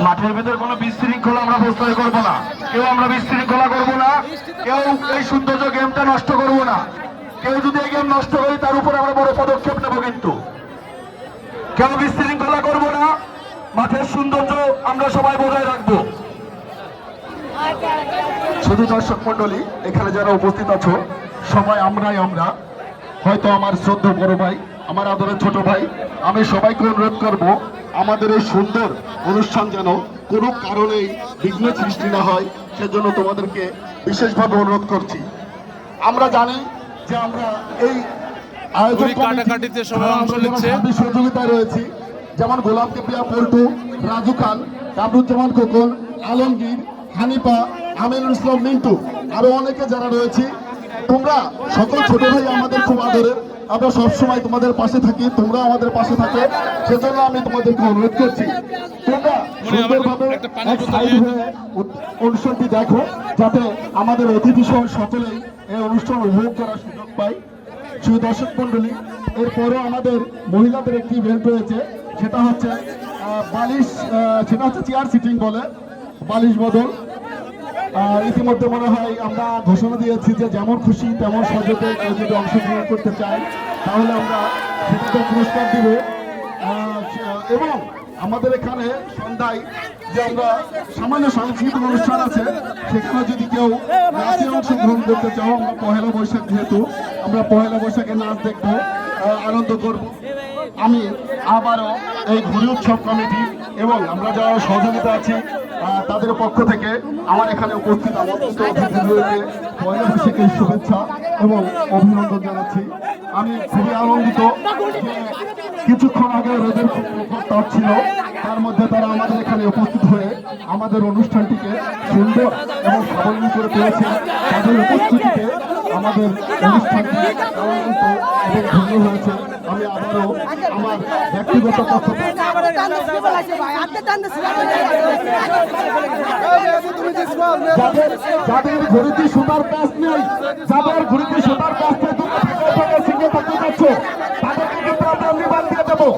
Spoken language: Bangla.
মাঠের ভিতর কোনো বিশৃঙ্খলা আমরা প্রশ্রয় করবো না, কেউ আমরা বিশৃঙ্খলা করবো না, কেউ এই সৌন্দর্য গেমটা নষ্ট করবো না। কেউ যদি এই গেম নষ্ট করি তার উপরে আমরা বড় পদক্ষেপ নেব, কিন্তু কেউ বিশৃঙ্খলা করবো না। মাঠের সৌন্দর্য আমরা সবাই বজায় রাখবো। শুধু দর্শক মন্ডলী, এখানে যারা উপস্থিত আছো সবাই আমরা হয়তো আমার শ্রদ্ধা বড় ভাই, আমার আদরের ছোট ভাই, আমি সবাইকে অনুরোধ করব আমাদের এই সুন্দর অনুষ্ঠান যেন কোনো কারণেই বিঘ্ন সৃষ্টি না হয়, সেজন্য তোমাদেরকে বিশেষভাবে অনুরোধ করছি। আমরা জানি যে আমরা এই আয়োজন কাটাকাটিতে সবাই অংশ নিচ্ছে, সহযোগিতায় রয়েছি, যেমন গোলাম কিবরিয়া পল্টু, রাজু খান, কামরুজ্জামান খোকন, আলমগীর, হানিফা, আমিনুল ইসলাম মিন্টু, আরো অনেকে যারা রয়েছে। তোমরা সকল ছোট ভাই আমাদের খুব আদরের, আমরা সবসময় তোমাদের পাশে থাকি, তোমরা আমাদের পাশে থাকো, সেজন্য আমি তোমাদেরকে অনুরোধ করছি তোমরা সুন্দরভাবে এক সাইড হয়ে অনুষ্ঠানটি দেখো, যাতে আমাদের অতিথি সহ সকলেই এই অনুষ্ঠান উপভোগ করার সুযোগ পাই। শুধু দর্শক মন্ডলী, এরপরও আমাদের মহিলাদের একটি ইভেন্ট রয়েছে, সেটা হচ্ছে বালিশ, সেটা হচ্ছে চেয়ার সিটিং বলে, বালিশ বদল। ইতিমধ্যে মনে হয় আমরা ঘোষণা দিয়েছি যে যেমন খুশি তেমন সহজে কেউ যদি অংশগ্রহণ করতে চায় তাহলে আমরা সেটাতে পুরস্কার দিব। এবং আমাদের এখানে সন্ধ্যায় যে আমরা সামান্য সাংস্কৃতিক অনুষ্ঠান আছে, সেখানে যদি কেউ নাচে অংশগ্রহণ করতে চাও, আমরা পহেলা বৈশাখ, যেহেতু আমরা পহেলা বৈশাখে নাচ দেখবো, আনন্দ করব। আমি আবারও এই ঘুরি উৎসব কমিটি এবং আমরা যারা সহযোগিতা আছি তাদের পক্ষ থেকে আমার এখানে উপস্থিত আমন্ত্রিত অতিথিদেরকে পয়লা বৈশাখের শুভেচ্ছা এবং অভিনন্দন জানাচ্ছি। আমি খুবই আনন্দিত যে কিছুক্ষণ আগে রোদের তাপ ছিল, তার মধ্যে তারা আমাদের এখানে উপস্থিত হয়ে আমাদের অনুষ্ঠানটিকে সুন্দর এবং সাবলীল করে তুলেছে। তাদের উপস্থিতিতে আমাদের অনুষ্ঠানটি আনন্দিত এবং ধন্য হয়েছে। আমি আবারও আমার ব্যক্তিগত পক্ষ থেকে যাদের ঘড়িতে সুতার প্যাচ নেই, যাদের ঘড়িতে সুতার প্যাচ নেই, সিঙ্গে থাকতে যাচ্ছে, তাদেরকে কিন্তু আমরা নিবান দিয়ে দেবো।